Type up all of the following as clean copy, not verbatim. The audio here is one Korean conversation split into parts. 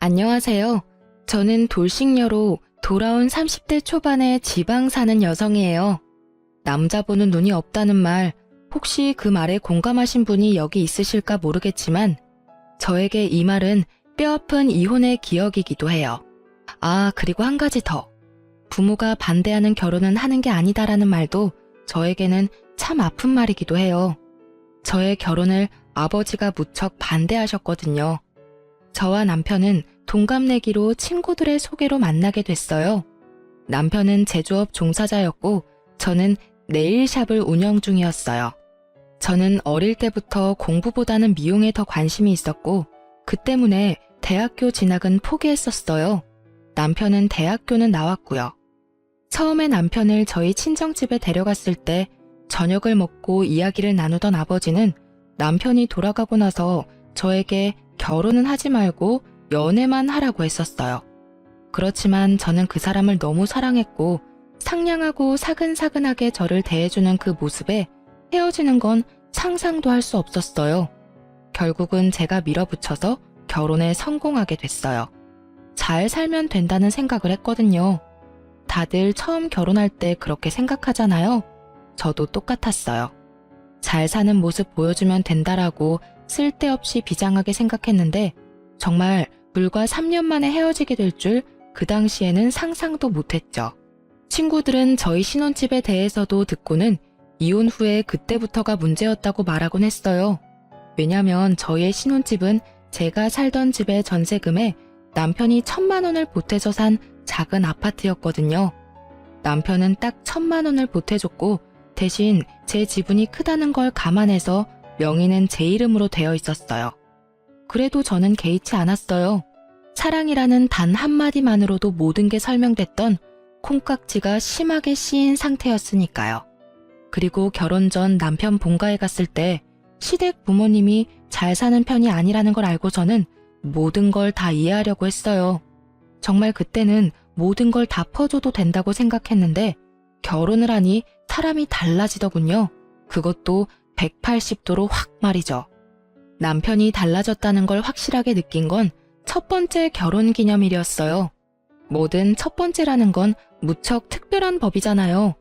안녕하세요. 저는 돌싱녀로 돌아온 30대 초반의 지방 사는 여성이에요. 남자 보는 눈이 없다는 말, 혹시 그 말에 공감하신 분이 여기 있으실까 모르겠지만 저에게 이 말은 뼈아픈 이혼의 기억이기도 해요. 아, 그리고 한 가지 더. 부모가 반대하는 결혼은 하는 게 아니다라는 말도 저에게는 참 아픈 말이기도 해요. 저의 결혼을 아버지가 무척 반대하셨거든요. 저와 남편은 동갑내기로 친구들의 소개로 만나게 됐어요. 남편은 제조업 종사자였고 저는 네일샵을 운영 중이었어요. 저는 어릴 때부터 공부보다는 미용에 더 관심이 있었고 그 때문에 대학교 진학은 포기했었어요. 남편은 대학교는 나왔고요. 처음에 남편을 저희 친정집에 데려갔을 때 저녁을 먹고 이야기를 나누던 아버지는 남편이 돌아가고 나서 저에게 결혼은 하지 말고 연애만 하라고 했었어요. 그렇지만 저는 그 사람을 너무 사랑했고 상냥하고 사근사근하게 저를 대해주는 그 모습에 헤어지는 건 상상도 할 수 없었어요. 결국은 제가 밀어붙여서 결혼에 성공하게 됐어요. 잘 살면 된다는 생각을 했거든요. 다들 처음 결혼할 때 그렇게 생각하잖아요. 저도 똑같았어요. 잘 사는 모습 보여주면 된다라고 쓸데없이 비장하게 생각했는데 정말 불과 3년 만에 헤어지게 될 줄 그 당시에는 상상도 못했죠. 친구들은 저희 신혼집에 대해서도 듣고는 이혼 후에 그때부터가 문제였다고 말하곤 했어요. 왜냐면 저희의 신혼집은 제가 살던 집의 전세금에 남편이 1,000만 원을 보태서 산 작은 아파트였거든요. 남편은 딱 1,000만 원을 보태줬고 대신 제 지분이 크다는 걸 감안해서 명의는 제 이름으로 되어 있었어요. 그래도 저는 개의치 않았어요. 사랑이라는 단 한마디만으로도 모든 게 설명됐던 콩깍지가 심하게 씌인 상태였으니까요. 그리고 결혼 전 남편 본가에 갔을 때 시댁 부모님이 잘 사는 편이 아니라는 걸 알고서는 모든 걸 다 이해하려고 했어요. 정말 그때는 모든 걸 다 퍼줘도 된다고 생각했는데 결혼을 하니 사람이 달라지더군요. 그것도 180도로 확 말이죠. 남편이 달라졌다는 걸 확실하게 느낀 건 첫 번째 결혼 기념일이었어요. 뭐든 첫 번째라는 건 무척 특별한 법이잖아요.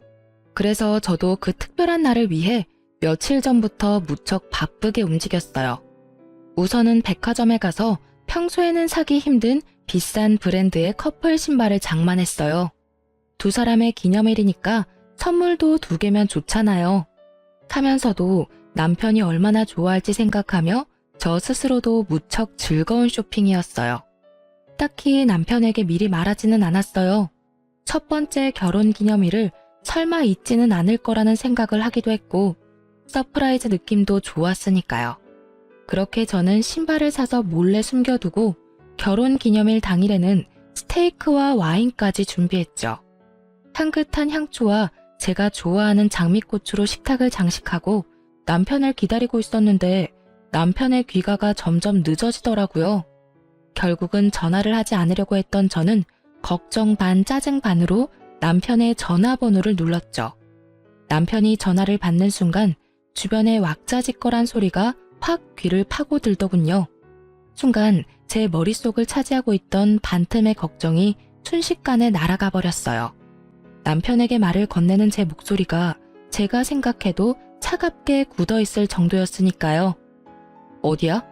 그래서 저도 그 특별한 날을 위해 며칠 전부터 무척 바쁘게 움직였어요. 우선은 백화점에 가서 평소에는 사기 힘든 비싼 브랜드의 커플 신발을 장만했어요. 두 사람의 기념일이니까 선물도 2개면 좋잖아요. 사면서도 남편이 얼마나 좋아할지 생각하며 저 스스로도 무척 즐거운 쇼핑이었어요. 딱히 남편에게 미리 말하지는 않았어요. 첫 번째 결혼 기념일을 설마 잊지는 않을 거라는 생각을 하기도 했고 서프라이즈 느낌도 좋았으니까요. 그렇게 저는 신발을 사서 몰래 숨겨두고 결혼 기념일 당일에는 스테이크와 와인까지 준비했죠. 향긋한 향초와 제가 좋아하는 장미꽃으로 식탁을 장식하고 남편을 기다리고 있었는데 남편의 귀가가 점점 늦어지더라고요. 결국은 전화를 하지 않으려고 했던 저는 걱정 반 짜증 반으로 남편의 전화번호를 눌렀죠. 남편이 전화를 받는 순간 주변에 왁자지껄한 소리가 확 귀를 파고들더군요. 순간 제 머릿속을 차지하고 있던 반틈의 걱정이 순식간에 날아가 버렸어요. 남편에게 말을 건네는 제 목소리가 제가 생각해도 차갑게 굳어있을 정도였으니까요. 어디야?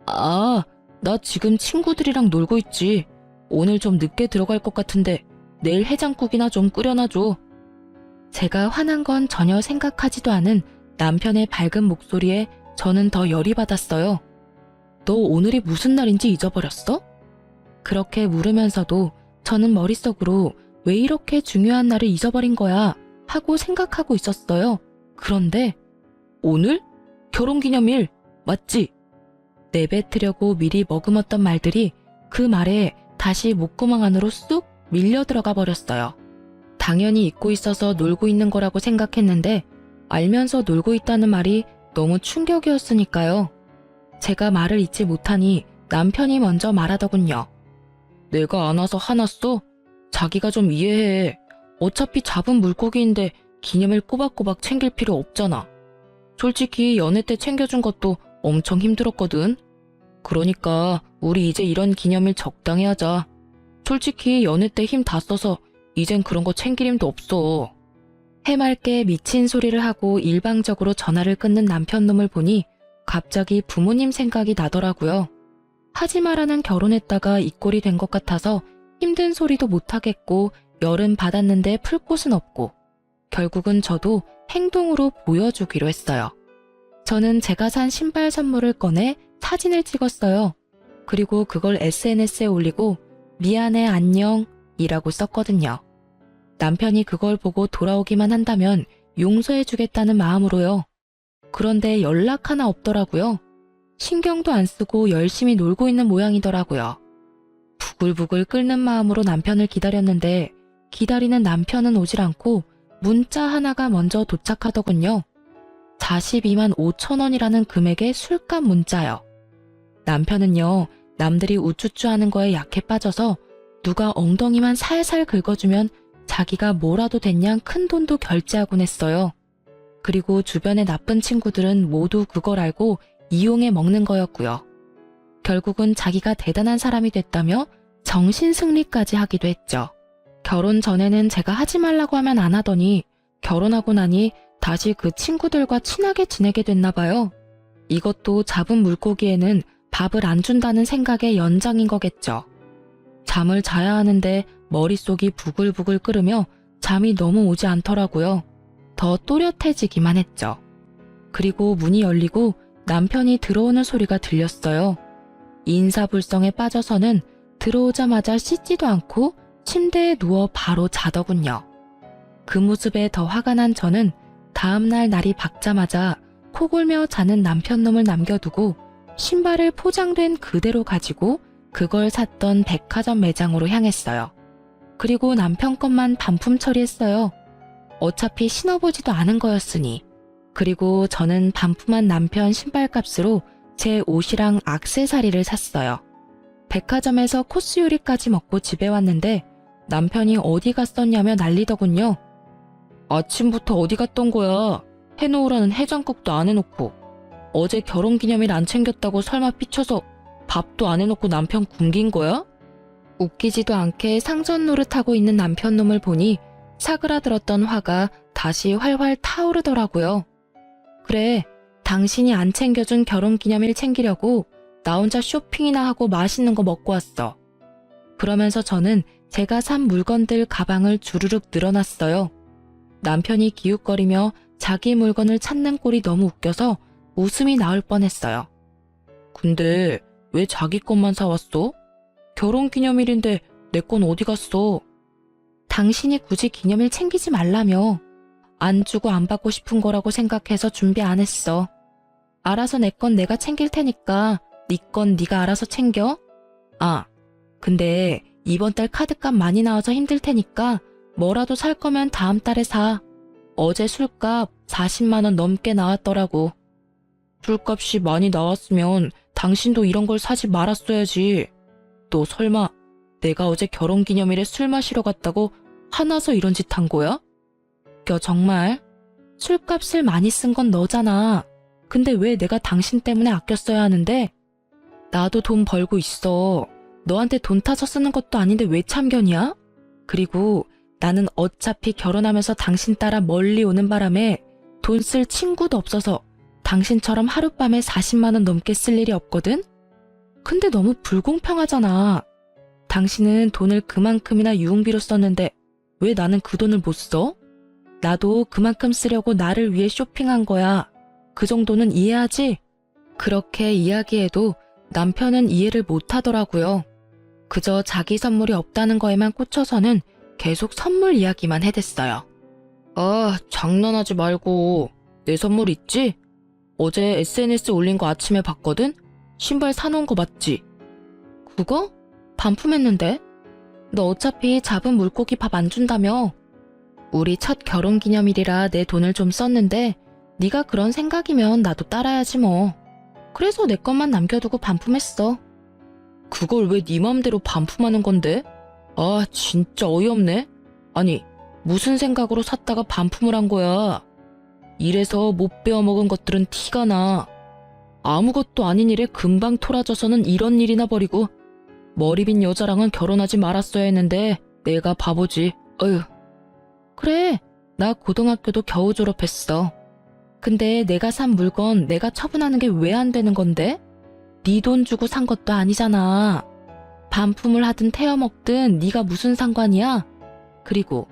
아, 나 지금 친구들이랑 놀고 있지. 오늘 좀 늦게 들어갈 것 같은데 내일 해장국이나 좀 끓여놔줘. 제가 화난 건 전혀 생각하지도 않은 남편의 밝은 목소리에 저는 더 열이 받았어요. 너 오늘이 무슨 날인지 잊어버렸어? 그렇게 물으면서도 저는 머릿속으로 왜 이렇게 중요한 날을 잊어버린 거야 하고 생각하고 있었어요. 그런데 오늘? 결혼기념일 맞지? 내뱉으려고 미리 머금었던 말들이 그 말에 다시 목구멍 안으로 쑥 밀려 들어가 버렸어요. 당연히 잊고 있어서 놀고 있는 거라고 생각했는데 알면서 놀고 있다는 말이 너무 충격이었으니까요. 제가 말을 잊지 못하니 남편이 먼저 말하더군요. 내가 안 와서 화났어? 자기가 좀 이해해. 어차피 잡은 물고기인데 기념일 꼬박꼬박 챙길 필요 없잖아. 솔직히 연애 때 챙겨준 것도 엄청 힘들었거든. 그러니까 우리 이제 이런 기념일 적당히 하자. 솔직히 연애 때 힘 다 써서 이젠 그런 거 챙길 힘도 없어. 해맑게 미친 소리를 하고 일방적으로 전화를 끊는 남편 놈을 보니 갑자기 부모님 생각이 나더라고요. 하지 마라는 결혼했다가 이 꼴이 된 것 같아서 힘든 소리도 못하겠고 열은 받았는데 풀 곳은 없고 결국은 저도 행동으로 보여주기로 했어요. 저는 제가 산 신발 선물을 꺼내 사진을 찍었어요. 그리고 그걸 SNS에 올리고 미안해 안녕 이라고 썼거든요. 남편이 그걸 보고 돌아오기만 한다면 용서해주겠다는 마음으로요. 그런데 연락 하나 없더라고요. 신경도 안 쓰고 열심히 놀고 있는 모양이더라고요. 부글부글 끓는 마음으로 남편을 기다렸는데 기다리는 남편은 오질 않고 문자 하나가 먼저 도착하더군요. 42만 5천 원이라는 금액의 술값 문자요. 남편은요, 남들이 우쭈쭈 하는 거에 약해 빠져서 누가 엉덩이만 살살 긁어주면 자기가 뭐라도 됐냥 큰 돈도 결제하곤 했어요. 그리고 주변의 나쁜 친구들은 모두 그걸 알고 이용해 먹는 거였고요. 결국은 자기가 대단한 사람이 됐다며 정신승리까지 하기도 했죠. 결혼 전에는 제가 하지 말라고 하면 안 하더니 결혼하고 나니 다시 그 친구들과 친하게 지내게 됐나 봐요. 이것도 잡은 물고기에는 밥을 안 준다는 생각의 연장인 거겠죠. 잠을 자야 하는데 머릿속이 부글부글 끓으며 잠이 너무 오지 않더라고요. 더 또렷해지기만 했죠. 그리고 문이 열리고 남편이 들어오는 소리가 들렸어요. 인사불성에 빠져서는 들어오자마자 씻지도 않고 침대에 누워 바로 자더군요. 그 모습에 더 화가 난 저는 다음날 날이 밝자마자 코골며 자는 남편 놈을 남겨두고 신발을 포장된 그대로 가지고 그걸 샀던 백화점 매장으로 향했어요. 그리고 남편 것만 반품 처리했어요. 어차피 신어보지도 않은 거였으니. 그리고 저는 반품한 남편 신발값으로 제 옷이랑 액세서리를 샀어요. 백화점에서 코스 요리까지 먹고 집에 왔는데 남편이 어디 갔었냐며 난리더군요. 아침부터 어디 갔던 거야? 해놓으라는 해장국도 안 해놓고. 어제 결혼기념일 안 챙겼다고 설마 삐쳐서 밥도 안 해놓고 남편 굶긴 거야? 웃기지도 않게 상전 노릇하고 있는 남편 놈을 보니 사그라들었던 화가 다시 활활 타오르더라고요. 그래, 당신이 안 챙겨준 결혼기념일 챙기려고 나 혼자 쇼핑이나 하고 맛있는 거 먹고 왔어. 그러면서 저는 제가 산 물건들 가방을 주르륵 늘어놨어요. 남편이 기웃거리며 자기 물건을 찾는 꼴이 너무 웃겨서 웃음이 나올 뻔했어요. 근데 왜 자기 것만 사왔어? 결혼기념일인데 내 건 어디 갔어? 당신이 굳이 기념일 챙기지 말라며. 안 주고 안 받고 싶은 거라고 생각해서 준비 안 했어. 알아서 내 건 내가 챙길 테니까 네 건 네가 알아서 챙겨. 아, 근데 이번 달 카드값 많이 나와서 힘들 테니까 뭐라도 살 거면 다음 달에 사. 어제 술값 40만 원 넘게 나왔더라고. 술값이 많이 나왔으면 당신도 이런 걸 사지 말았어야지. 너 설마 내가 어제 결혼기념일에 술 마시러 갔다고 화나서 이런 짓 한 거야? 웃겨 정말. 술값을 많이 쓴 건 너잖아. 근데 왜 내가 당신 때문에 아껴 써야 하는데? 나도 돈 벌고 있어. 너한테 돈 타서 쓰는 것도 아닌데 왜 참견이야? 그리고 나는 어차피 결혼하면서 당신 따라 멀리 오는 바람에 돈 쓸 친구도 없어서 당신처럼 하룻밤에 40만 원 넘게 쓸 일이 없거든? 근데 너무 불공평하잖아. 당신은 돈을 그만큼이나 유흥비로 썼는데 왜 나는 그 돈을 못 써? 나도 그만큼 쓰려고 나를 위해 쇼핑한 거야. 그 정도는 이해하지? 그렇게 이야기해도 남편은 이해를 못 하더라고요. 그저 자기 선물이 없다는 거에만 꽂혀서는 계속 선물 이야기만 해댔어요. 아, 장난하지 말고. 내 선물 있지? 어제 SNS 올린 거 아침에 봤거든? 신발 사놓은 거 맞지? 그거? 반품했는데? 너 어차피 잡은 물고기 밥 안 준다며? 우리 첫 결혼기념일이라 내 돈을 좀 썼는데 네가 그런 생각이면 나도 따라야지 뭐. 그래서 내 것만 남겨두고 반품했어. 그걸 왜 네 맘대로 반품하는 건데? 아, 진짜 어이없네. 아니, 무슨 생각으로 샀다가 반품을 한 거야? 이래서 못 베어먹은 것들은 티가 나. 아무것도 아닌 일에 금방 토라져서는 이런 일이나 벌이고 머리 빈 여자랑은 결혼하지 말았어야 했는데 내가 바보지. 어휴. 그래, 나 고등학교도 겨우 졸업했어. 근데 내가 산 물건 내가 처분하는 게 왜 안 되는 건데? 네 돈 주고 산 것도 아니잖아. 반품을 하든 태워 먹든 네가 무슨 상관이야? 그리고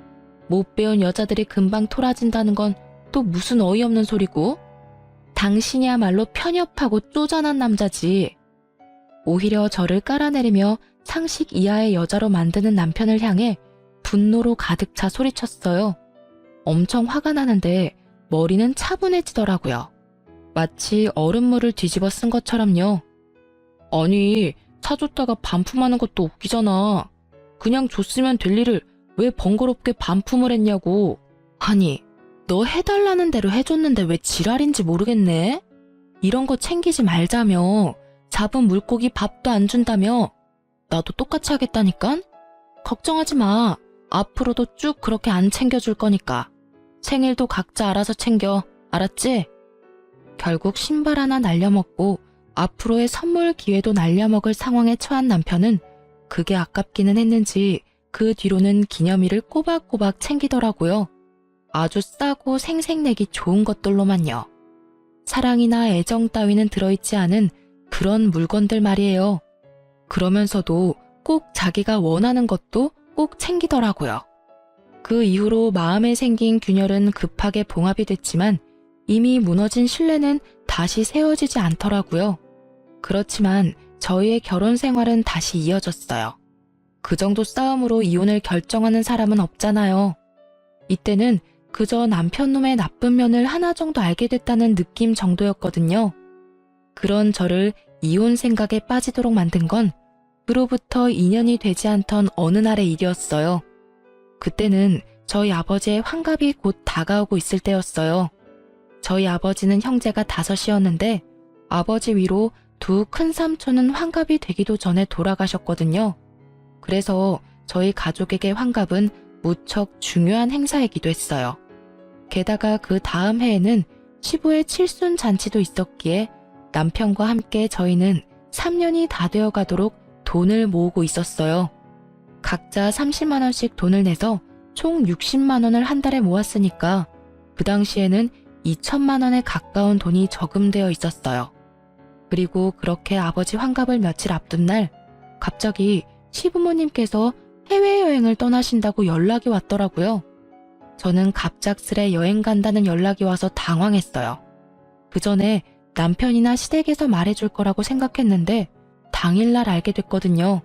못 배운 여자들이 금방 토라진다는 건 또 무슨 어이없는 소리고? 당신이야말로 편협하고 쪼잔한 남자지. 오히려 저를 깔아내리며 상식 이하의 여자로 만드는 남편을 향해 분노로 가득 차 소리쳤어요. 엄청 화가 나는데 머리는 차분해지더라고요. 마치 얼음물을 뒤집어 쓴 것처럼요. 아니, 사줬다가 반품하는 것도 웃기잖아. 그냥 줬으면 될 일을 왜 번거롭게 반품을 했냐고. 아니, 너 해달라는 대로 해줬는데 왜 지랄인지 모르겠네? 이런 거 챙기지 말자며. 잡은 물고기 밥도 안 준다며. 나도 똑같이 하겠다니깐? 걱정하지 마. 앞으로도 쭉 그렇게 안 챙겨줄 거니까. 생일도 각자 알아서 챙겨. 알았지? 결국 신발 하나 날려먹고 앞으로의 선물 기회도 날려먹을 상황에 처한 남편은 그게 아깝기는 했는지 그 뒤로는 기념일을 꼬박꼬박 챙기더라고요. 아주 싸고 생색내기 좋은 것들로만요. 사랑이나 애정 따위는 들어있지 않은 그런 물건들 말이에요. 그러면서도 꼭 자기가 원하는 것도 꼭 챙기더라고요. 그 이후로 마음에 생긴 균열은 급하게 봉합이 됐지만 이미 무너진 신뢰는 다시 세워지지 않더라고요. 그렇지만 저희의 결혼 생활은 다시 이어졌어요. 그 정도 싸움으로 이혼을 결정하는 사람은 없잖아요. 이때는 그저 남편 놈의 나쁜 면을 하나 정도 알게 됐다는 느낌 정도였거든요. 그런 저를 이혼 생각에 빠지도록 만든 건 그로부터 2년이 되지 않던 어느 날의 일이었어요. 그때는 저희 아버지의 환갑이 곧 다가오고 있을 때였어요. 저희 아버지는 형제가 5이었는데 아버지 위로 두 큰 삼촌은 환갑이 되기도 전에 돌아가셨거든요. 그래서 저희 가족에게 환갑은 무척 중요한 행사이기도 했어요. 게다가 그 다음 해에는 시부의 칠순 잔치도 있었기에 남편과 함께 저희는 3년이 다 되어 가도록 돈을 모으고 있었어요. 각자 30만 원씩 돈을 내서 총 60만 원을 한 달에 모았으니까 그 당시에는 2천만 원에 가까운 돈이 저금되어 있었어요. 그리고 그렇게 아버지 환갑을 며칠 앞둔 날 갑자기 시부모님께서 해외여행을 떠나신다고 연락이 왔더라고요. 저는 갑작스레 여행 간다는 연락이 와서 당황했어요. 그 전에 남편이나 시댁에서 말해줄 거라고 생각했는데 당일날 알게 됐거든요.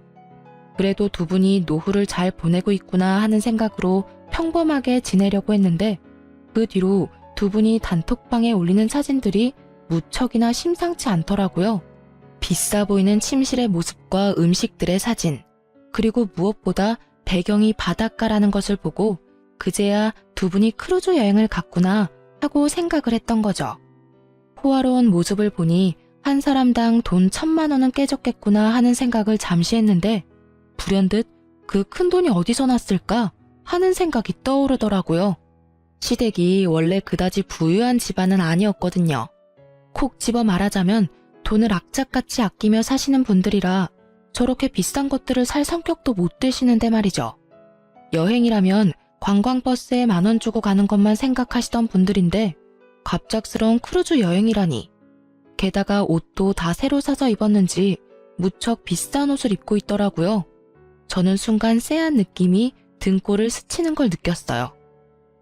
그래도 두 분이 노후를 잘 보내고 있구나 하는 생각으로 평범하게 지내려고 했는데 그 뒤로 두 분이 단톡방에 올리는 사진들이 무척이나 심상치 않더라고요. 비싸 보이는 침실의 모습과 음식들의 사진, 그리고 무엇보다 배경이 바닷가라는 것을 보고 그제야 두 분이 크루즈 여행을 갔구나 하고 생각을 했던 거죠. 호화로운 모습을 보니 한 사람당 돈 1,000만 원은 깨졌겠구나 하는 생각을 잠시 했는데 불현듯 그 큰 돈이 어디서 났을까 하는 생각이 떠오르더라고요. 시댁이 원래 그다지 부유한 집안은 아니었거든요. 콕 집어 말하자면 돈을 악착같이 아끼며 사시는 분들이라 저렇게 비싼 것들을 살 성격도 못 되시는데 말이죠. 여행이라면 관광버스에 10,000원 주고 가는 것만 생각하시던 분들인데 갑작스러운 크루즈 여행이라니. 게다가 옷도 다 새로 사서 입었는지 무척 비싼 옷을 입고 있더라고요. 저는 순간 쎄한 느낌이 등골을 스치는 걸 느꼈어요.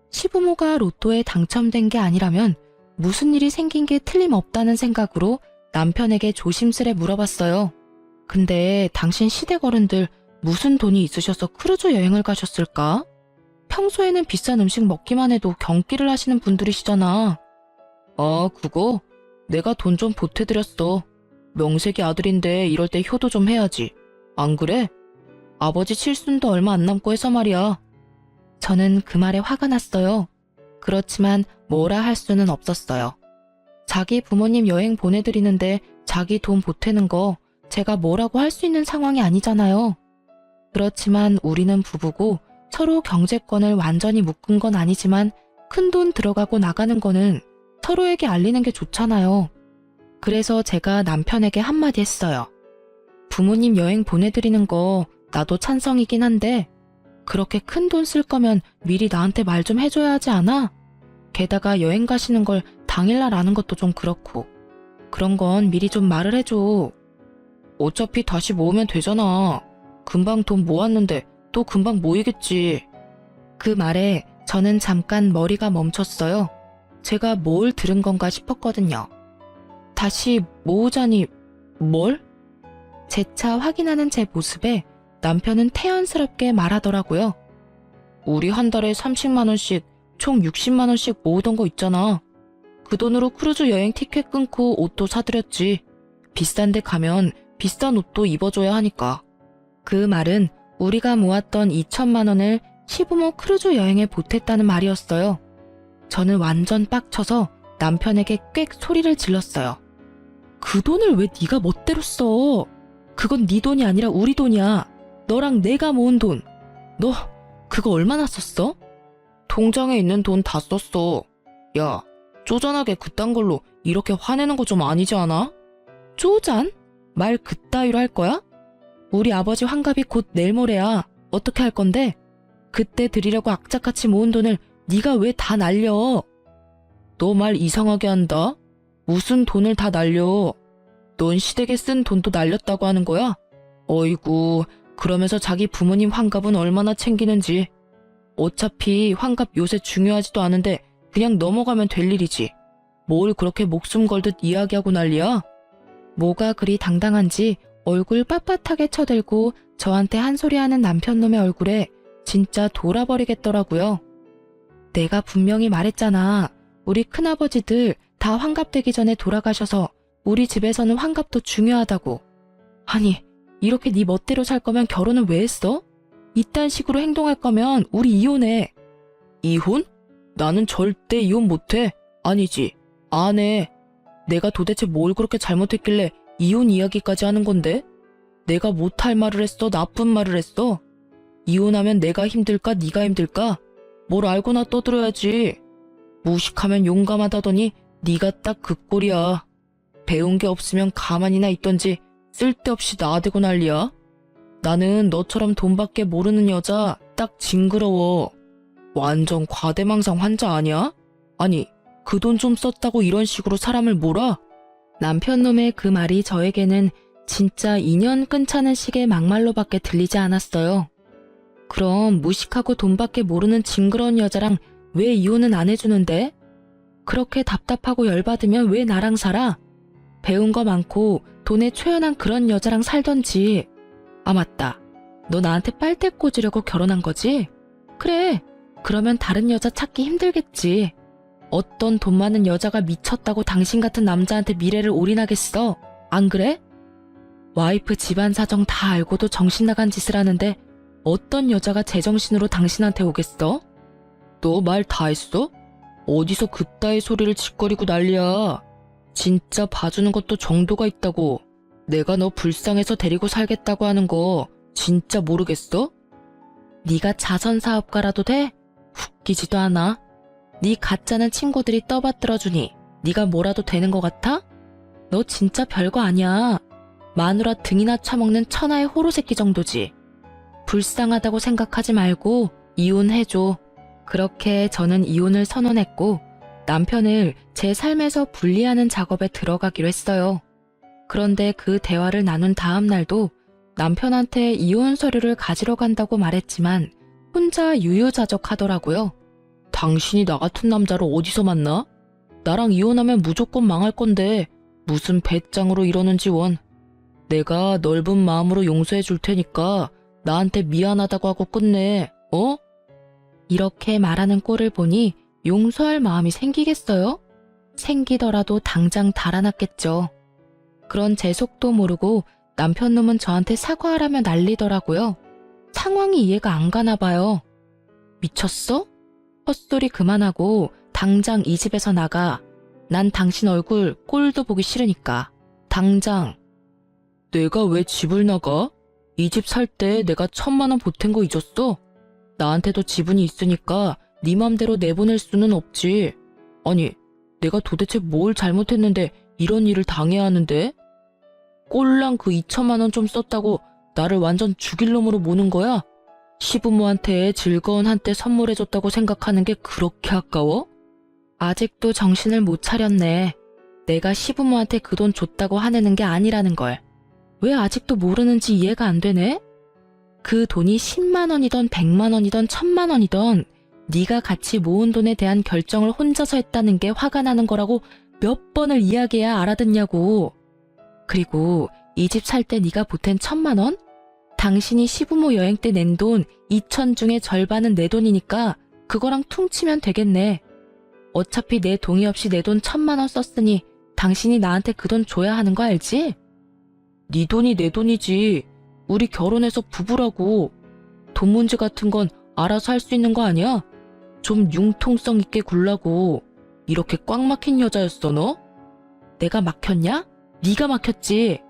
시부모가 로또에 당첨된 게 아니라면 무슨 일이 생긴 게 틀림없다는 생각으로 남편에게 조심스레 물어봤어요. 근데 당신 시댁 어른들 무슨 돈이 있으셔서 크루즈 여행을 가셨을까? 평소에는 비싼 음식 먹기만 해도 경기를 하시는 분들이시잖아. 아, 그거? 내가 돈 좀 보태드렸어. 명색이 아들인데 이럴 때 효도 좀 해야지. 안 그래? 아버지 칠순도 얼마 안 남고 해서 말이야. 저는 그 말에 화가 났어요. 그렇지만 뭐라 할 수는 없었어요. 자기 부모님 여행 보내드리는데 자기 돈 보태는 거 제가 뭐라고 할 수 있는 상황이 아니잖아요. 그렇지만 우리는 부부고 서로 경제권을 완전히 묶은 건 아니지만 큰 돈 들어가고 나가는 거는 서로에게 알리는 게 좋잖아요. 그래서 제가 남편에게 한마디 했어요. 부모님 여행 보내드리는 거 나도 찬성이긴 한데 그렇게 큰 돈 쓸 거면 미리 나한테 말 좀 해줘야 하지 않아? 게다가 여행 가시는 걸 당일날 아는 것도 좀 그렇고 그런 건 미리 좀 말을 해줘. 어차피 다시 모으면 되잖아. 금방 돈 모았는데 또 금방 모이겠지. 그 말에 저는 잠깐 머리가 멈췄어요. 제가 뭘 들은 건가 싶었거든요. 다시 모으자니 뭘? 재차 확인하는 제 모습에 남편은 태연스럽게 말하더라고요. 우리 한 달에 30만 원씩 총 60만 원씩 모으던 거 있잖아. 그 돈으로 크루즈 여행 티켓 끊고 옷도 사드렸지. 비싼 데 가면 비싼 옷도 입어줘야 하니까. 그 말은 우리가 모았던 2천만 원을 시부모 크루즈 여행에 보탰다는 말이었어요. 저는 완전 빡쳐서 남편에게 꽥 소리를 질렀어요. 그 돈을 왜 네가 멋대로 써? 그건 네 돈이 아니라 우리 돈이야. 너랑 내가 모은 돈. 너 그거 얼마나 썼어? 통장에 있는 돈 다 썼어. 야, 쪼잔하게 그딴 걸로 이렇게 화내는 거 좀 아니지 않아? 쪼잔? 말 그따위로 할 거야? 우리 아버지 환갑이 곧 내일 모레야. 어떻게 할 건데? 그때 드리려고 악착같이 모은 돈을 네가 왜 다 날려? 너 말 이상하게 한다. 무슨 돈을 다 날려? 넌 시댁에 쓴 돈도 날렸다고 하는 거야? 어이구, 그러면서 자기 부모님 환갑은 얼마나 챙기는지. 어차피 환갑 요새 중요하지도 않은데 그냥 넘어가면 될 일이지. 뭘 그렇게 목숨 걸듯 이야기하고 난리야? 뭐가 그리 당당한지 얼굴 빳빳하게 쳐들고 저한테 한 소리 하는 남편놈의 얼굴에 진짜 돌아버리겠더라고요. 내가 분명히 말했잖아. 우리 큰아버지들 다 환갑되기 전에 돌아가셔서 우리 집에서는 환갑도 중요하다고. 아니, 이렇게 네 멋대로 살 거면 결혼은 왜 했어? 이딴 식으로 행동할 거면 우리 이혼해. 이혼? 나는 절대 이혼 못해. 아니지, 안 해. 내가 도대체 뭘 그렇게 잘못했길래 이혼 이야기까지 하는 건데? 내가 못할 말을 했어? 나쁜 말을 했어? 이혼하면 내가 힘들까? 네가 힘들까? 뭘 알고나 떠들어야지. 무식하면 용감하다더니 네가 딱 그 꼴이야. 배운 게 없으면 가만히나 있던지 쓸데없이 나대고 난리야. 나는 너처럼 돈밖에 모르는 여자 딱 징그러워. 완전 과대망상 환자 아니야? 아니, 그 돈 좀 썼다고 이런 식으로 사람을 몰아? 남편놈의 그 말이 저에게는 진짜 인연 끊자는 식의 막말로밖에 들리지 않았어요. 그럼 무식하고 돈밖에 모르는 징그러운 여자랑 왜 이혼은 안 해주는데? 그렇게 답답하고 열받으면 왜 나랑 살아? 배운 거 많고 돈에 초연한 그런 여자랑 살던지. 아, 맞다. 너 나한테 빨대 꽂으려고 결혼한 거지? 그래. 그러면 다른 여자 찾기 힘들겠지. 어떤 돈 많은 여자가 미쳤다고 당신 같은 남자한테 미래를 올인하겠어? 안 그래? 와이프 집안 사정 다 알고도 정신 나간 짓을 하는데 어떤 여자가 제정신으로 당신한테 오겠어? 너 말 다 했어? 어디서 그따위 소리를 짓거리고 난리야. 진짜 봐주는 것도 정도가 있다고. 내가 너 불쌍해서 데리고 살겠다고 하는 거 진짜 모르겠어? 네가 자선사업가라도 돼? 웃기지도 않아. 네 가짜는 친구들이 떠받들어주니 네가 뭐라도 되는 것 같아? 너 진짜 별거 아니야. 마누라 등이나 차먹는 천하의 호로새끼 정도지. 불쌍하다고 생각하지 말고 이혼해줘. 그렇게 저는 이혼을 선언했고 남편을 제 삶에서 분리하는 작업에 들어가기로 했어요. 그런데 그 대화를 나눈 다음 날도 남편한테 이혼 서류를 가지러 간다고 말했지만 혼자 유유자적하더라고요. 당신이 나 같은 남자를 어디서 만나? 나랑 이혼하면 무조건 망할 건데 무슨 배짱으로 이러는지 원. 내가 넓은 마음으로 용서해 줄 테니까 나한테 미안하다고 하고 끝내. 어? 이렇게 말하는 꼴을 보니 용서할 마음이 생기겠어요? 생기더라도 당장 달아났겠죠. 그런 제 속도 모르고 남편놈은 저한테 사과하라며 난리더라고요. 상황이 이해가 안 가나 봐요. 미쳤어? 헛소리 그만하고 당장 이 집에서 나가. 난 당신 얼굴 꼴도 보기 싫으니까. 당장. 내가 왜 집을 나가? 이 집 살 때 내가 1,000만 원 보탠 거 잊었어? 나한테도 지분이 있으니까 네 맘대로 내보낼 수는 없지. 아니, 내가 도대체 뭘 잘못했는데 이런 일을 당해야 하는데? 꼴랑 그 2천만 원 좀 썼다고 나를 완전 죽일 놈으로 모는 거야? 시부모한테 즐거운 한때 선물해줬다고 생각하는 게 그렇게 아까워? 아직도 정신을 못 차렸네. 내가 시부모한테 그 돈 줬다고 화내는 게 아니라는 걸. 왜 아직도 모르는지 이해가 안 되네? 그 돈이 10만 원이던 100만 원이던 1000만 원이던 네가 같이 모은 돈에 대한 결정을 혼자서 했다는 게 화가 나는 거라고 몇 번을 이야기해야 알아듣냐고. 그리고 이 집 살 때 네가 보탠 1000만 원? 당신이 시부모 여행 때 낸 돈 2천 중에 절반은 내 돈이니까 그거랑 퉁치면 되겠네. 어차피 내 동의 없이 내 돈 1000만 원 썼으니 당신이 나한테 그 돈 줘야 하는 거 알지? 네 돈이 내 돈이지. 우리 결혼해서 부부라고. 돈 문제 같은 건 알아서 할 수 있는 거 아니야? 좀 융통성 있게 굴라고. 이렇게 꽉 막힌 여자였어 너? 내가 막혔냐? 네가 막혔지.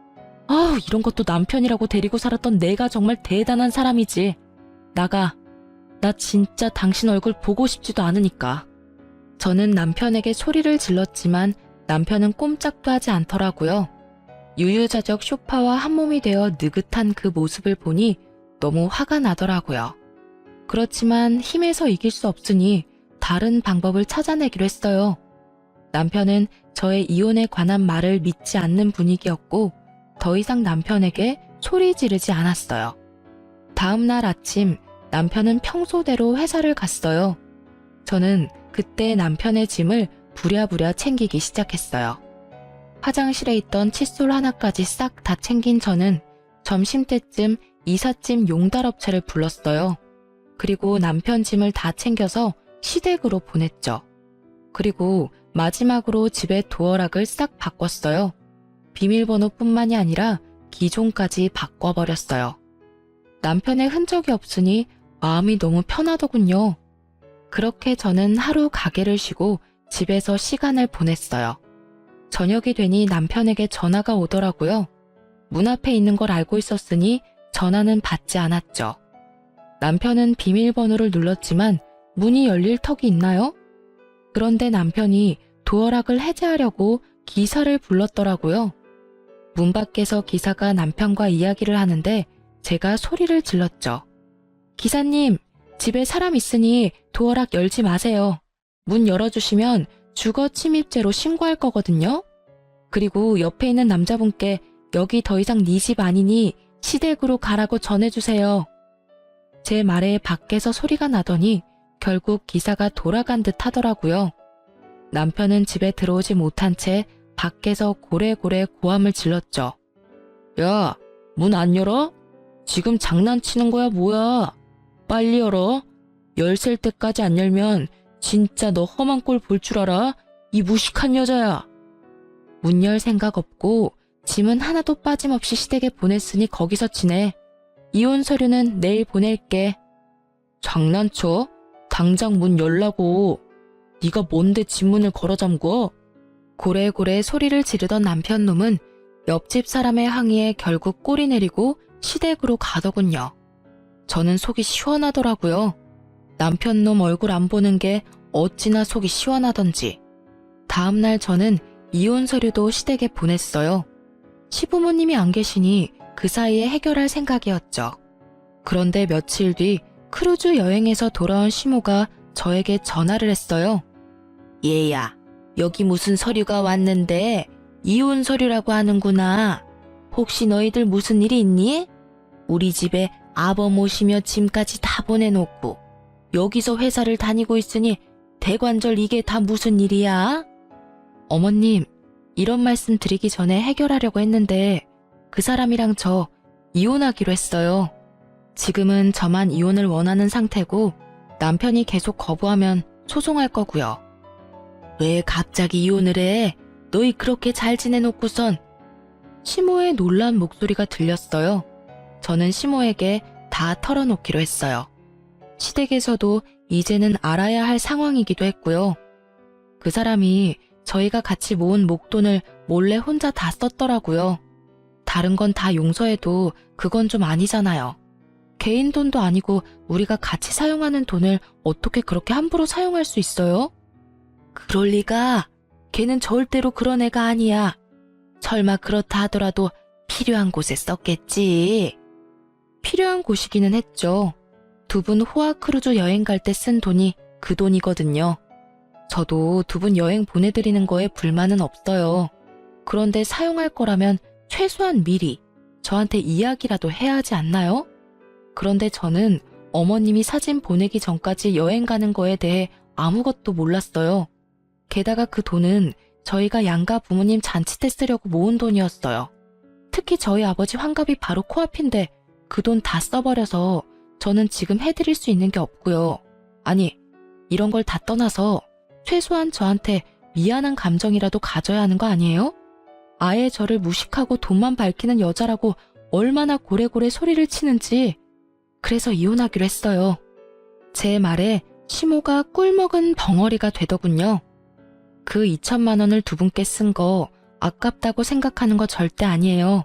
아우, 이런 것도 남편이라고 데리고 살았던 내가 정말 대단한 사람이지. 나가. 나 진짜 당신 얼굴 보고 싶지도 않으니까. 저는 남편에게 소리를 질렀지만 남편은 꼼짝도 하지 않더라고요. 유유자적 소파와 한몸이 되어 느긋한 그 모습을 보니 너무 화가 나더라고요. 그렇지만 힘에서 이길 수 없으니 다른 방법을 찾아내기로 했어요. 남편은 저의 이혼에 관한 말을 믿지 않는 분위기였고 더 이상 남편에게 소리 지르지 않았어요. 다음 날 아침 남편은 평소대로 회사를 갔어요. 저는 그때 남편의 짐을 부랴부랴 챙기기 시작했어요. 화장실에 있던 칫솔 하나까지 싹 다 챙긴 저는 점심때쯤 이삿짐 용달업체를 불렀어요. 그리고 남편 짐을 다 챙겨서 시댁으로 보냈죠. 그리고 마지막으로 집의 도어락을 싹 바꿨어요. 비밀번호뿐만이 아니라 기종까지 바꿔버렸어요. 남편의 흔적이 없으니 마음이 너무 편하더군요. 그렇게 저는 하루 가게를 쉬고 집에서 시간을 보냈어요. 저녁이 되니 남편에게 전화가 오더라고요. 문 앞에 있는 걸 알고 있었으니 전화는 받지 않았죠. 남편은 비밀번호를 눌렀지만 문이 열릴 턱이 있나요? 그런데 남편이 도어락을 해제하려고 기사를 불렀더라고요. 문 밖에서 기사가 남편과 이야기를 하는데 제가 소리를 질렀죠. 기사님, 집에 사람 있으니 도어락 열지 마세요. 문 열어주시면 주거 침입죄로 신고할 거거든요. 그리고 옆에 있는 남자분께 여기 더 이상 네 집 아니니 시댁으로 가라고 전해주세요. 제 말에 밖에서 소리가 나더니 결국 기사가 돌아간 듯 하더라고요. 남편은 집에 들어오지 못한 채 밖에서 고래고래 고함을 질렀죠. 야, 문 안 열어? 지금 장난치는 거야 뭐야? 빨리 열어. 열셀 때까지 안 열면 진짜 너 험한 꼴 볼 줄 알아? 이 무식한 여자야. 문 열 생각 없고 짐은 하나도 빠짐없이 시댁에 보냈으니 거기서 지내. 이혼 서류는 내일 보낼게. 장난쳐? 당장 문 열라고. 네가 뭔데 집 문을 걸어 잠궈? 고래고래 소리를 지르던 남편 놈은 옆집 사람의 항의에 결국 꼬리 내리고 시댁으로 가더군요. 저는 속이 시원하더라고요. 남편 놈 얼굴 안 보는 게 어찌나 속이 시원하던지. 다음날 저는 이혼 서류도 시댁에 보냈어요. 시부모님이 안 계시니 그 사이에 해결할 생각이었죠. 그런데 며칠 뒤 크루즈 여행에서 돌아온 시모가 저에게 전화를 했어요. 얘야, 여기 무슨 서류가 왔는데 이혼 서류라고 하는구나. 혹시 너희들 무슨 일이 있니? 우리 집에 아버 모시며 짐까지 다 보내놓고 여기서 회사를 다니고 있으니 대관절 이게 다 무슨 일이야? 어머님, 이런 말씀 드리기 전에 해결하려고 했는데 그 사람이랑 저 이혼하기로 했어요. 지금은 저만 이혼을 원하는 상태고 남편이 계속 거부하면 소송할 거고요. 왜 갑자기 이혼을 해? 너희 그렇게 잘 지내놓고선. 시모의 놀란 목소리가 들렸어요. 저는 시모에게 다 털어놓기로 했어요. 시댁에서도 이제는 알아야 할 상황이기도 했고요. 그 사람이 저희가 같이 모은 목돈을 몰래 혼자 다 썼더라고요. 다른 건 다 용서해도 그건 좀 아니잖아요. 개인 돈도 아니고 우리가 같이 사용하는 돈을 어떻게 그렇게 함부로 사용할 수 있어요? 그럴 리가. 걔는 절대로 그런 애가 아니야. 설마 그렇다 하더라도 필요한 곳에 썼겠지. 필요한 곳이기는 했죠. 두 분 호화 크루즈 여행 갈 때 쓴 돈이 그 돈이거든요. 저도 두 분 여행 보내드리는 거에 불만은 없어요. 그런데 사용할 거라면 최소한 미리 저한테 이야기라도 해야 하지 않나요? 그런데 저는 어머님이 사진 보내기 전까지 여행 가는 거에 대해 아무것도 몰랐어요. 게다가 그 돈은 저희가 양가 부모님 잔치 때 쓰려고 모은 돈이었어요. 특히 저희 아버지 환갑이 바로 코앞인데 그 돈 다 써버려서 저는 지금 해드릴 수 있는 게 없고요. 아니, 이런 걸 다 떠나서 최소한 저한테 미안한 감정이라도 가져야 하는 거 아니에요? 아예 저를 무식하고 돈만 밝히는 여자라고 얼마나 고래고래 소리를 치는지. 그래서 이혼하기로 했어요. 제 말에 시모가 꿀먹은 벙어리가 되더군요. 그 2천만 원을 두 분께 쓴 거 아깝다고 생각하는 거 절대 아니에요.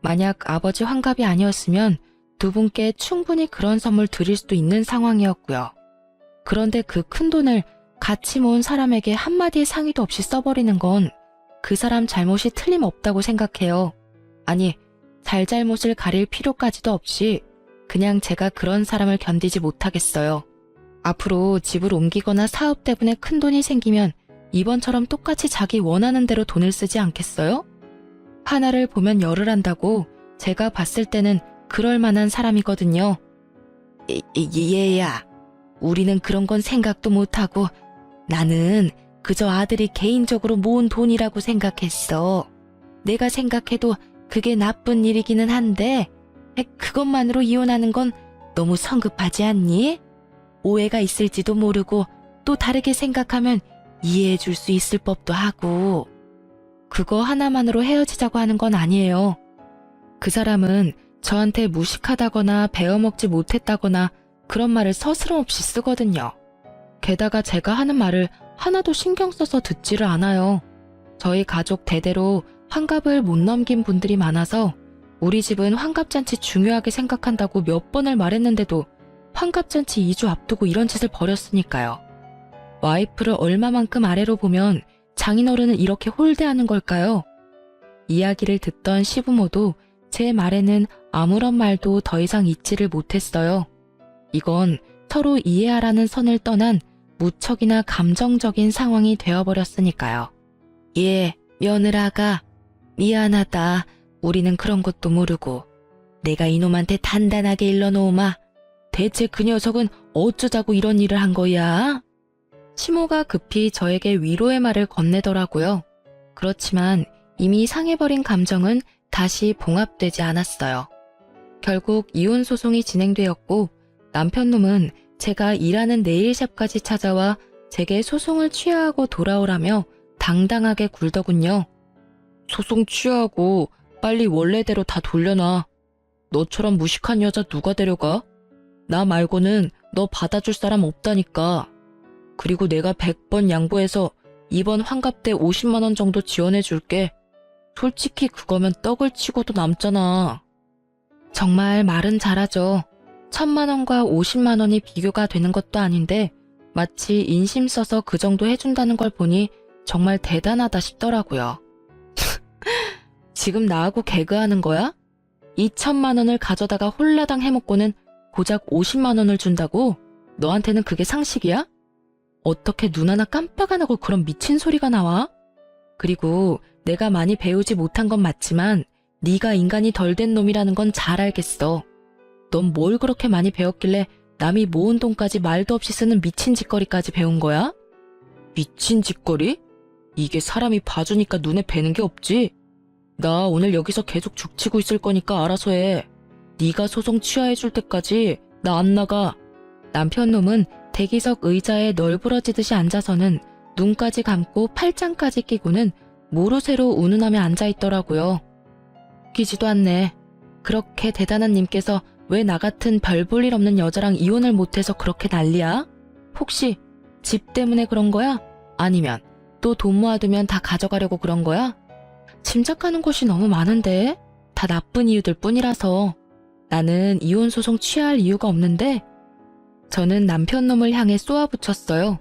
만약 아버지 환갑이 아니었으면 두 분께 충분히 그런 선물 드릴 수도 있는 상황이었고요. 그런데 그 큰 돈을 같이 모은 사람에게 한마디의 상의도 없이 써버리는 건 그 사람 잘못이 틀림없다고 생각해요. 아니, 잘잘못을 가릴 필요까지도 없이 그냥 제가 그런 사람을 견디지 못하겠어요. 앞으로 집을 옮기거나 사업 때문에 큰 돈이 생기면 이번처럼 똑같이 자기 원하는 대로 돈을 쓰지 않겠어요? 하나를 보면 열을 한다고 제가 봤을 때는 그럴 만한 사람이거든요. 얘야, 우리는 그런 건 생각도 못하고 나는 그저 아들이 개인적으로 모은 돈이라고 생각했어. 내가 생각해도 그게 나쁜 일이기는 한데 그것만으로 이혼하는 건 너무 성급하지 않니? 오해가 있을지도 모르고 또 다르게 생각하면 이해해 줄 수 있을 법도 하고. 그거 하나만으로 헤어지자고 하는 건 아니에요. 그 사람은 저한테 무식하다거나 배워먹지 못했다거나 그런 말을 서스럼없이 쓰거든요. 게다가 제가 하는 말을 하나도 신경 써서 듣지를 않아요. 저희 가족 대대로 환갑을 못 넘긴 분들이 많아서 우리 집은 환갑잔치 중요하게 생각한다고 몇 번을 말했는데도 환갑잔치 2주 앞두고 이런 짓을 벌였으니까요. 와이프를 얼마만큼 아래로 보면 장인어른을 이렇게 홀대하는 걸까요? 이야기를 듣던 시부모도 제 말에는 아무런 말도 더 이상 잊지를 못했어요. 이건 서로 이해하라는 선을 떠난 무척이나 감정적인 상황이 되어버렸으니까요. 예, 며느라가 미안하다. 우리는 그런 것도 모르고 내가 이놈한테 단단하게 일러놓으마. 대체 그 녀석은 어쩌자고 이런 일을 한 거야? 시모가 급히 저에게 위로의 말을 건네더라고요. 그렇지만 이미 상해버린 감정은 다시 봉합되지 않았어요. 결국 이혼 소송이 진행되었고 남편놈은 제가 일하는 네일샵까지 찾아와 제게 소송을 취하하고 돌아오라며 당당하게 굴더군요. 소송 취하하고 빨리 원래대로 다 돌려놔. 너처럼 무식한 여자 누가 데려가? 나 말고는 너 받아줄 사람 없다니까. 그리고 내가 100번 양보해서 이번 환갑 때 50만 원 정도 지원해 줄게. 솔직히 그거면 떡을 치고도 남잖아. 정말 말은 잘하죠. 1,000만 원과 50만 원이 비교가 되는 것도 아닌데 마치 인심 써서 그 정도 해준다는 걸 보니 정말 대단하다 싶더라고요. 지금 나하고 개그하는 거야? 2,000만 원을 가져다가 홀라당 해먹고는 고작 50만 원을 준다고? 너한테는 그게 상식이야? 어떻게 눈 하나 깜빡 안 하고 그런 미친 소리가 나와? 그리고 내가 많이 배우지 못한 건 맞지만 네가 인간이 덜 된 놈이라는 건 잘 알겠어. 넌 뭘 그렇게 많이 배웠길래 남이 모은 돈까지 말도 없이 쓰는 미친 짓거리까지 배운 거야? 미친 짓거리? 이게 사람이 봐주니까 눈에 뵈는 게 없지? 나 오늘 여기서 계속 죽치고 있을 거니까 알아서 해. 네가 소송 취하해줄 때까지 나 안 나가. 남편놈은 대기석 의자에 널브러지듯이 앉아서는 눈까지 감고 팔짱까지 끼고는 모르쇠로 운운하며 앉아있더라고요. 웃기지도 않네. 그렇게 대단한 님께서 왜 나 같은 별 볼 일 없는 여자랑 이혼을 못해서 그렇게 난리야? 혹시 집 때문에 그런 거야? 아니면 또 돈 모아두면 다 가져가려고 그런 거야? 짐작하는 것이 너무 많은데 다 나쁜 이유들 뿐이라서. 나는 이혼 소송 취할 이유가 없는데. 저는 남편놈을 향해 쏘아붙였어요.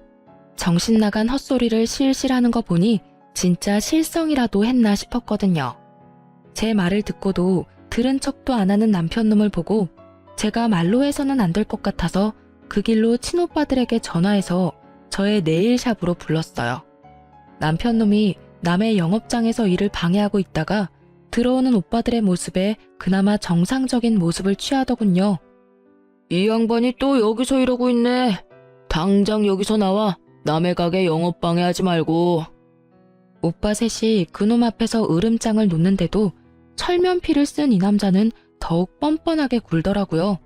정신나간 헛소리를 실실 하는 거 보니 진짜 실성이라도 했나 싶었거든요. 제 말을 듣고도 들은 척도 안 하는 남편놈을 보고 제가 말로 해서는 안 될 것 같아서 그 길로 친오빠들에게 전화해서 저의 네일샵으로 불렀어요. 남편놈이 남의 영업장에서 일을 방해하고 있다가 들어오는 오빠들의 모습에 그나마 정상적인 모습을 취하더군요. 이 양반이 또 여기서 이러고 있네. 당장 여기서 나와. 남의 가게 영업 방해하지 말고. 오빠 셋이 그놈 앞에서 으름장을 놓는데도 철면피를 쓴 이 남자는 더욱 뻔뻔하게 굴더라고요.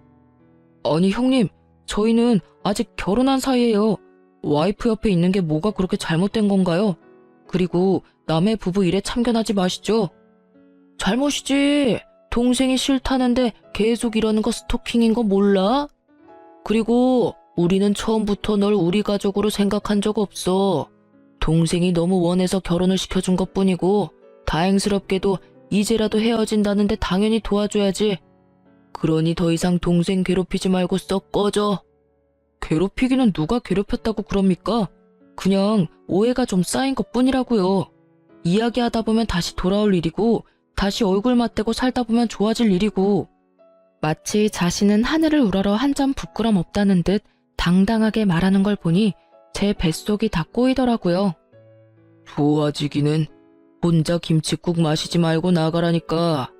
아니 형님, 저희는 아직 결혼한 사이예요. 와이프 옆에 있는 게 뭐가 그렇게 잘못된 건가요? 그리고 남의 부부 일에 참견하지 마시죠. 잘못이지. 동생이 싫다는데 계속 이러는 거 스토킹인 거 몰라? 그리고 우리는 처음부터 널 우리 가족으로 생각한 적 없어. 동생이 너무 원해서 결혼을 시켜준 것뿐이고 다행스럽게도 이제라도 헤어진다는데 당연히 도와줘야지. 그러니 더 이상 동생 괴롭히지 말고 썩 꺼져. 괴롭히기는 누가 괴롭혔다고 그럽니까? 그냥 오해가 좀 쌓인 것뿐이라고요. 이야기하다 보면 다시 돌아올 일이고 다시 얼굴 맞대고 살다 보면 좋아질 일이고. 마치 자신은 하늘을 우러러 한 점 부끄럼 없다는 듯 당당하게 말하는 걸 보니 제 뱃속이 다 꼬이더라고요. 좋아지기는 혼자 김칫국 마시지 말고 나가라니까.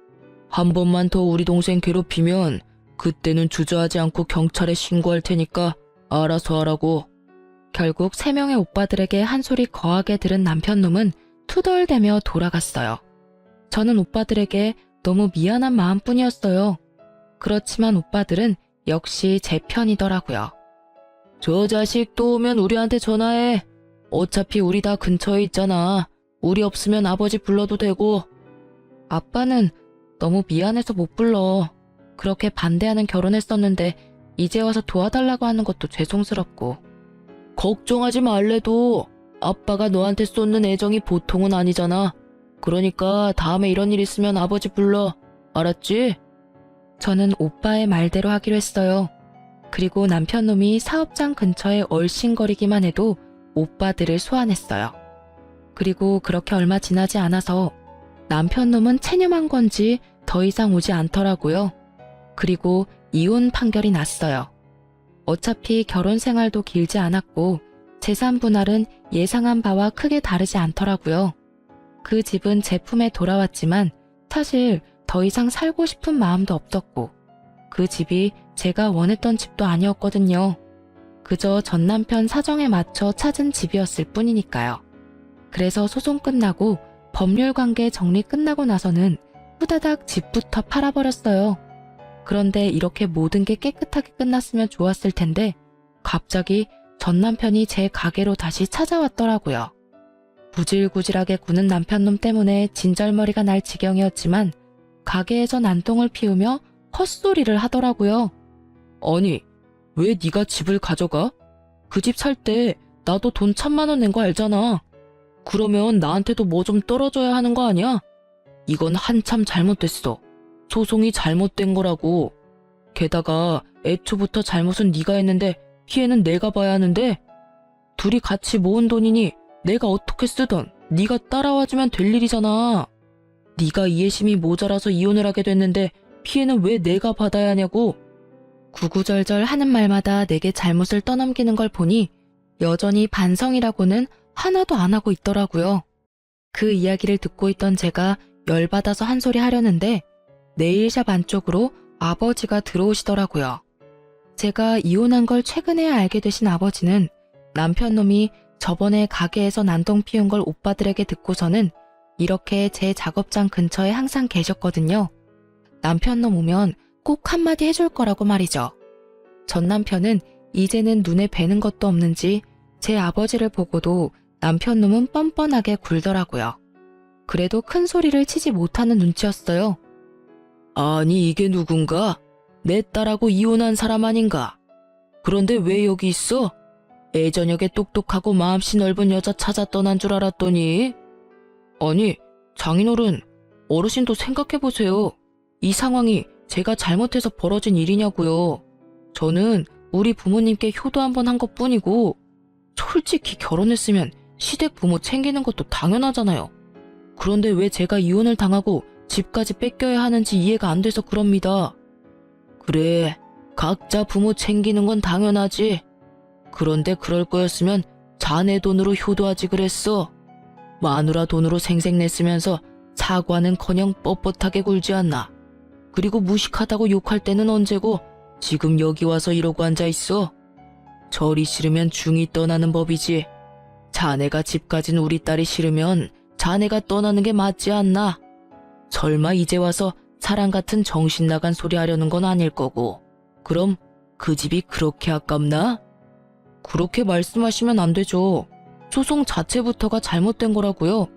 한 번만 더 우리 동생 괴롭히면 그때는 주저하지 않고 경찰에 신고할 테니까 알아서 하라고. 결국 3명의 오빠들에게 한 소리 거하게 들은 남편놈은 투덜대며 돌아갔어요. 저는 오빠들에게 너무 미안한 마음뿐이었어요. 그렇지만 오빠들은 역시 제 편이더라고요. 저 자식 또 오면 우리한테 전화해. 어차피 우리 다 근처에 있잖아. 우리 없으면 아버지 불러도 되고. 아빠는 너무 미안해서 못 불러. 그렇게 반대하는 결혼했었는데 이제 와서 도와달라고 하는 것도 죄송스럽고. 걱정하지 말래도 아빠가 너한테 쏟는 애정이 보통은 아니잖아. 그러니까 다음에 이런 일 있으면 아버지 불러. 알았지? 저는 오빠의 말대로 하기로 했어요. 그리고 남편놈이 사업장 근처에 얼씬거리기만 해도 오빠들을 소환했어요. 그리고 그렇게 얼마 지나지 않아서 남편놈은 체념한 건지 더 이상 오지 않더라고요. 그리고 이혼 판결이 났어요. 어차피 결혼 생활도 길지 않았고 재산 분할은 예상한 바와 크게 다르지 않더라고요. 그 집은 제 품에 돌아왔지만 사실 더 이상 살고 싶은 마음도 없었고 그 집이 제가 원했던 집도 아니었거든요. 그저 전 남편 사정에 맞춰 찾은 집이었을 뿐이니까요. 그래서 소송 끝나고 법률관계 정리 끝나고 나서는 후다닥 집부터 팔아버렸어요. 그런데 이렇게 모든 게 깨끗하게 끝났으면 좋았을 텐데 갑자기 전 남편이 제 가게로 다시 찾아왔더라고요. 구질구질하게 구는 남편놈 때문에 진절머리가 날 지경이었지만 가게에서 난동을 피우며 헛소리를 하더라고요. 아니, 왜 네가 집을 가져가? 그 집 살 때 나도 돈 1,000만 원 낸 거 알잖아. 그러면 나한테도 뭐 좀 떨어져야 하는 거 아니야? 이건 한참 잘못됐어. 소송이 잘못된 거라고. 게다가 애초부터 잘못은 네가 했는데 피해는 내가 봐야 하는데 둘이 같이 모은 돈이니 내가 어떻게 쓰던 네가 따라와주면 될 일이잖아. 네가 이해심이 모자라서 이혼을 하게 됐는데 피해는 왜 내가 받아야 하냐고. 구구절절 하는 말마다 내게 잘못을 떠넘기는 걸 보니 여전히 반성이라고는 하나도 안 하고 있더라고요. 그 이야기를 듣고 있던 제가 열받아서 한 소리 하려는데 네일샵 안쪽으로 아버지가 들어오시더라고요. 제가 이혼한 걸 최근에 알게 되신 아버지는 남편놈이 저번에 가게에서 난동 피운 걸 오빠들에게 듣고서는 이렇게 제 작업장 근처에 항상 계셨거든요. 남편놈 오면 꼭 한마디 해줄 거라고 말이죠. 전 남편은 이제는 눈에 뵈는 것도 없는지 제 아버지를 보고도 남편놈은 뻔뻔하게 굴더라고요. 그래도 큰 소리를 치지 못하는 눈치였어요. 아니 이게 누군가? 내 딸하고 이혼한 사람 아닌가? 그런데 왜 여기 있어? 애저녁에 똑똑하고 마음씨 넓은 여자 찾아 떠난 줄 알았더니. 아니 장인어른, 어르신도 생각해보세요. 이 상황이 제가 잘못해서 벌어진 일이냐고요. 저는 우리 부모님께 효도 한번 한 것뿐이고 솔직히 결혼했으면 시댁 부모 챙기는 것도 당연하잖아요. 그런데 왜 제가 이혼을 당하고 집까지 뺏겨야 하는지 이해가 안 돼서 그럽니다. 그래, 각자 부모 챙기는 건 당연하지. 그런데 그럴 거였으면 자네 돈으로 효도하지 그랬어. 마누라 돈으로 생색냈으면서 사과는커녕 뻣뻣하게 굴지 않나. 그리고 무식하다고 욕할 때는 언제고 지금 여기 와서 이러고 앉아있어. 절이 싫으면 중이 떠나는 법이지. 자네가 집 가진 우리 딸이 싫으면 자네가 떠나는 게 맞지 않나. 설마 이제 와서 사랑 같은 정신 나간 소리 하려는 건 아닐 거고. 그럼 그 집이 그렇게 아깝나? 그렇게 말씀하시면 안 되죠. 소송 자체부터가 잘못된 거라고요.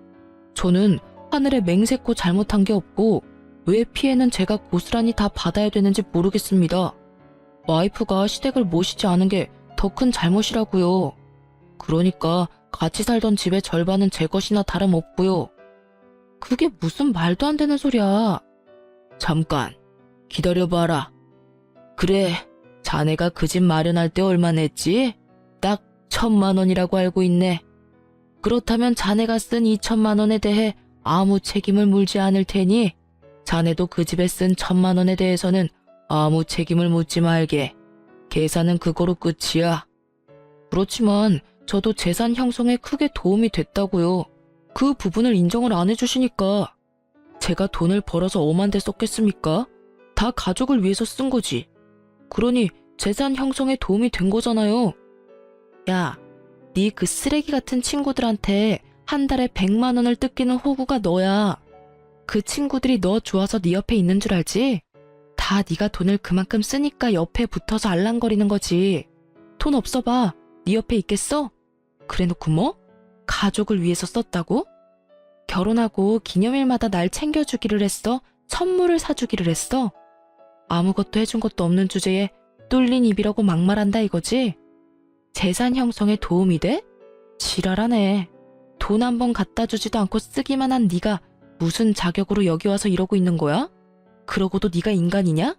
저는 하늘에 맹세코 잘못한 게 없고 왜 피해는 제가 고스란히 다 받아야 되는지 모르겠습니다. 와이프가 시댁을 모시지 않은 게 더 큰 잘못이라고요. 그러니까 같이 살던 집의 절반은 제 것이나 다름없고요. 그게 무슨 말도 안 되는 소리야. 잠깐 기다려봐라. 그래, 자네가 그 집 마련할 때 얼마 냈지? 딱 1,000만 원이라고 알고 있네. 그렇다면 자네가 쓴 2천만 원에 대해 아무 책임을 물지 않을 테니 자네도 그 집에 쓴 1,000만 원에 대해서는 아무 책임을 묻지 말게. 계산은 그거로 끝이야. 그렇지만 저도 재산 형성에 크게 도움이 됐다고요. 그 부분을 인정을 안 해주시니까. 제가 돈을 벌어서 엄한데 썼겠습니까? 다 가족을 위해서 쓴 거지. 그러니 재산 형성에 도움이 된 거잖아요. 야, 네 그 쓰레기 같은 친구들한테 한 달에 100만 원을 뜯기는 호구가 너야. 그 친구들이 너 좋아서 네 옆에 있는 줄 알지? 다 네가 돈을 그만큼 쓰니까 옆에 붙어서 알랑거리는 거지. 돈 없어 봐. 네 옆에 있겠어? 그래놓고 뭐? 가족을 위해서 썼다고? 결혼하고 기념일마다 날 챙겨주기를 했어? 선물을 사주기를 했어? 아무것도 해준 것도 없는 주제에 뚫린 입이라고 막말한다 이거지? 재산 형성에 도움이 돼? 지랄하네. 돈 한 번 갖다 주지도 않고 쓰기만 한 네가 무슨 자격으로 여기 와서 이러고 있는 거야? 그러고도 네가 인간이냐?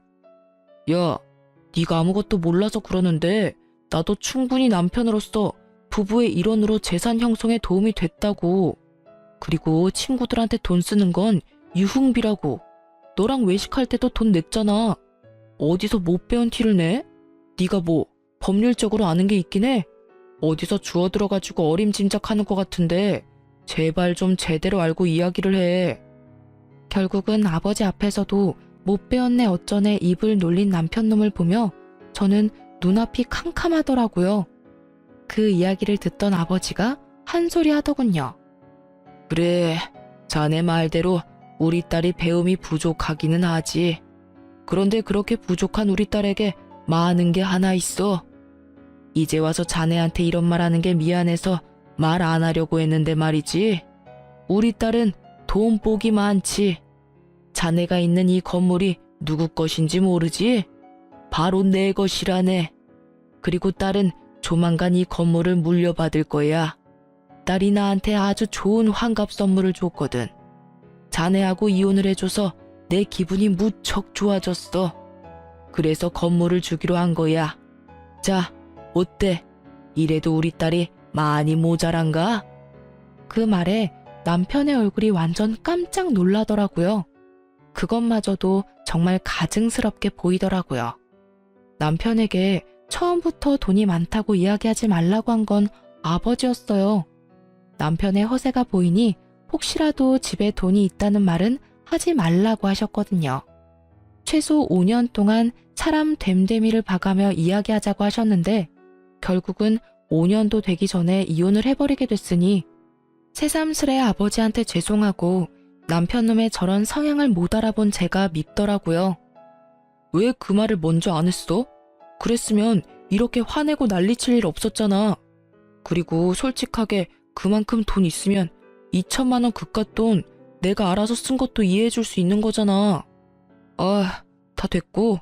야, 네가 아무것도 몰라서 그러는데 나도 충분히 남편으로서 부부의 일원으로 재산 형성에 도움이 됐다고. 그리고 친구들한테 돈 쓰는 건 유흥비라고. 너랑 외식할 때도 돈 냈잖아. 어디서 못 배운 티를 내? 네가 뭐 법률적으로 아는 게 있긴 해? 어디서 주워들어가지고 어림짐작하는 것 같은데 제발 좀 제대로 알고 이야기를 해. 결국은 아버지 앞에서도 못 배웠네 어쩌네 입을 놀린 남편놈을 보며 저는 눈앞이 캄캄하더라고요. 그 이야기를 듣던 아버지가 한 소리 하더군요. 그래, 자네 말대로 우리 딸이 배움이 부족하기는 하지. 그런데 그렇게 부족한 우리 딸에게 많은 게 하나 있어. 이제 와서 자네한테 이런 말 하는 게 미안해서 말 안 하려고 했는데 말이지. 우리 딸은 돈복이 많지. 자네가 있는 이 건물이 누구 것인지 모르지? 바로 내 것이라네. 그리고 딸은 조만간 이 건물을 물려받을 거야. 딸이 나한테 아주 좋은 환갑 선물을 줬거든. 자네하고 이혼을 해줘서 내 기분이 무척 좋아졌어. 그래서 건물을 주기로 한 거야. 자, 어때? 이래도 우리 딸이 많이 모자란가? 그 말에 남편의 얼굴이 완전 깜짝 놀라더라고요. 그것마저도 정말 가증스럽게 보이더라고요. 남편에게 처음부터 돈이 많다고 이야기하지 말라고 한 건 아버지였어요. 남편의 허세가 보이니 혹시라도 집에 돈이 있다는 말은 하지 말라고 하셨거든요. 최소 5년 동안 사람 됨됨이를 봐가며 이야기하자고 하셨는데 결국은 5년도 되기 전에 이혼을 해버리게 됐으니 새삼스레 아버지한테 죄송하고 남편놈의 저런 성향을 못 알아본 제가 밉더라고요. 왜 그 말을 먼저 안 했어? 그랬으면 이렇게 화내고 난리칠 일 없었잖아. 그리고 솔직하게 그만큼 돈 있으면 2천만 원 그깟 돈 내가 알아서 쓴 것도 이해해 줄 수 있는 거잖아. 아, 다 됐고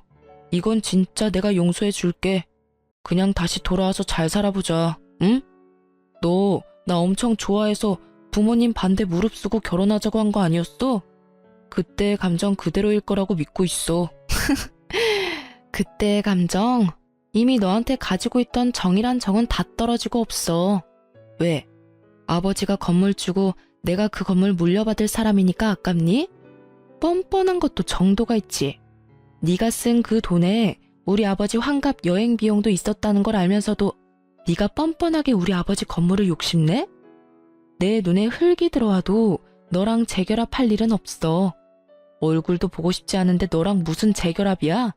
이건 진짜 내가 용서해 줄게. 그냥 다시 돌아와서 잘 살아보자. 응? 너 나 엄청 좋아해서 부모님 반대 무릅쓰고 결혼하자고 한 거 아니었어? 그때 감정 그대로일 거라고 믿고 있어. 그때의 감정? 이미 너한테 가지고 있던 정이란 정은 다 떨어지고 없어. 왜? 아버지가 건물 주고 내가 그 건물 물려받을 사람이니까 아깝니? 뻔뻔한 것도 정도가 있지. 네가 쓴 그 돈에 우리 아버지 환갑 여행 비용도 있었다는 걸 알면서도 네가 뻔뻔하게 우리 아버지 건물을 욕심내? 내 눈에 흙이 들어와도 너랑 재결합할 일은 없어. 얼굴도 보고 싶지 않은데 너랑 무슨 재결합이야?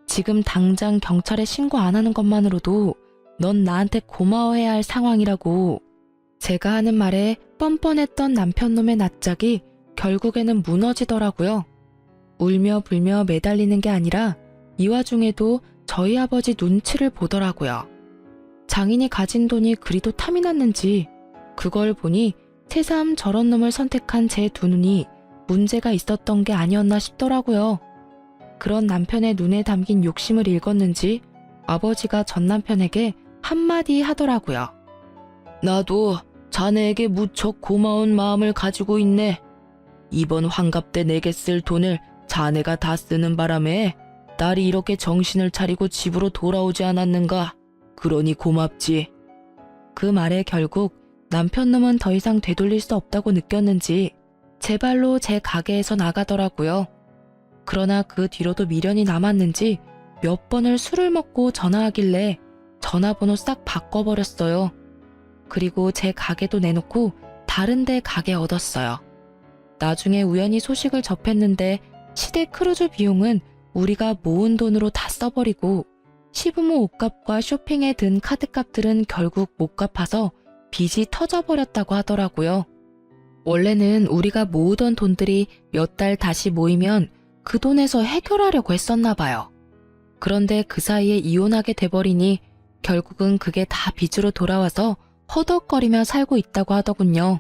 지금 당장 경찰에 신고 안 하는 것만으로도 넌 나한테 고마워해야 할 상황이라고. 제가 하는 말에 뻔뻔했던 남편놈의 낯짝이 결국에는 무너지더라고요. 울며 불며 매달리는 게 아니라 이 와중에도 저희 아버지 눈치를 보더라고요. 장인이 가진 돈이 그리도 탐이 났는지 그걸 보니 새삼 저런 놈을 선택한 제 두 눈이 문제가 있었던 게 아니었나 싶더라고요. 그런 남편의 눈에 담긴 욕심을 읽었는지 아버지가 전 남편에게 한마디 하더라고요. 나도 자네에게 무척 고마운 마음을 가지고 있네. 이번 환갑 때 내게 쓸 돈을 자네가 다 쓰는 바람에 딸이 이렇게 정신을 차리고 집으로 돌아오지 않았는가. 그러니 고맙지. 그 말에 결국 남편놈은 더 이상 되돌릴 수 없다고 느꼈는지 제 발로 제 가게에서 나가더라고요. 그러나 그 뒤로도 미련이 남았는지 몇 번을 술을 먹고 전화하길래 전화번호 싹 바꿔버렸어요. 그리고 제 가게도 내놓고 다른 데 가게 얻었어요. 나중에 우연히 소식을 접했는데 시댁 크루즈 비용은 우리가 모은 돈으로 다 써버리고 시부모 옷값과 쇼핑에 든 카드값들은 결국 못 갚아서 빚이 터져버렸다고 하더라고요. 원래는 우리가 모으던 돈들이 몇 달 다시 모이면 그 돈에서 해결하려고 했었나 봐요. 그런데 그 사이에 이혼하게 돼버리니 결국은 그게 다 빚으로 돌아와서 허덕거리며 살고 있다고 하더군요.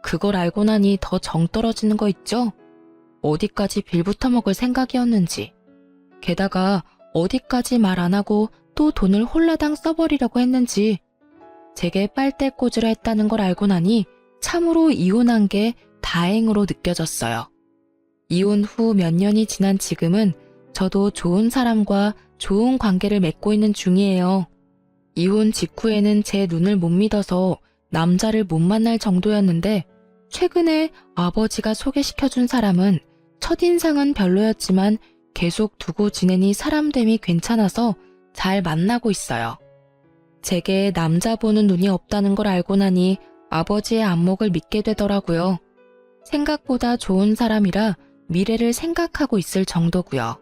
그걸 알고 나니 더 정 떨어지는 거 있죠? 어디까지 빌부터 먹을 생각이었는지. 게다가 어디까지 말 안 하고 또 돈을 홀라당 써버리려고 했는지. 제게 빨대 꽂으려 했다는 걸 알고 나니 참으로 이혼한 게 다행으로 느껴졌어요. 이혼 후 몇 년이 지난 지금은 저도 좋은 사람과 좋은 관계를 맺고 있는 중이에요. 이혼 직후에는 제 눈을 못 믿어서 남자를 못 만날 정도였는데 최근에 아버지가 소개시켜준 사람은 첫인상은 별로였지만 계속 두고 지내니 사람됨이 괜찮아서 잘 만나고 있어요. 제게 남자 보는 눈이 없다는 걸 알고 나니 아버지의 안목을 믿게 되더라고요. 생각보다 좋은 사람이라 미래를 생각하고 있을 정도고요.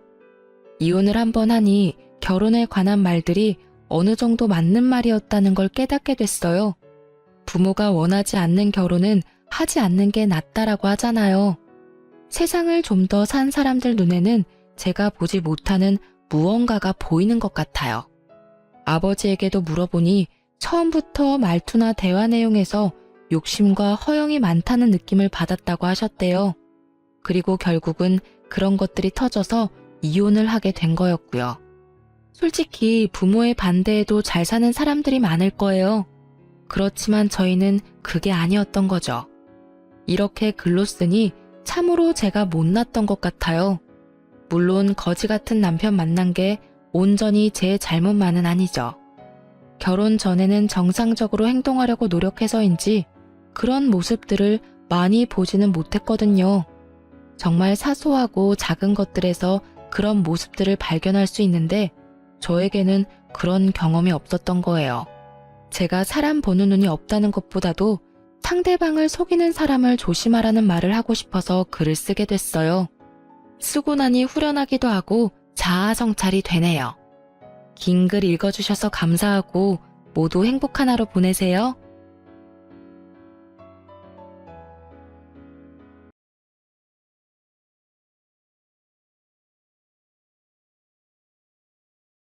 이혼을 한번 하니 결혼에 관한 말들이 어느 정도 맞는 말이었다는 걸 깨닫게 됐어요. 부모가 원하지 않는 결혼은 하지 않는 게 낫다라고 하잖아요. 세상을 좀 더 산 사람들 눈에는 제가 보지 못하는 무언가가 보이는 것 같아요. 아버지에게도 물어보니 처음부터 말투나 대화 내용에서 욕심과 허영이 많다는 느낌을 받았다고 하셨대요. 그리고 결국은 그런 것들이 터져서 이혼을 하게 된 거였고요. 솔직히 부모의 반대에도 잘 사는 사람들이 많을 거예요. 그렇지만 저희는 그게 아니었던 거죠. 이렇게 글로 쓰니 참으로 제가 못났던 것 같아요. 물론 거지 같은 남편 만난 게 온전히 제 잘못만은 아니죠. 결혼 전에는 정상적으로 행동하려고 노력해서인지 그런 모습들을 많이 보지는 못했거든요. 정말 사소하고 작은 것들에서 그런 모습들을 발견할 수 있는데 저에게는 그런 경험이 없었던 거예요. 제가 사람 보는 눈이 없다는 것보다도 상대방을 속이는 사람을 조심하라는 말을 하고 싶어서 글을 쓰게 됐어요. 쓰고 나니 후련하기도 하고 자아성찰이 되네요. 긴 글 읽어주셔서 감사하고 모두 행복한 하루 보내세요.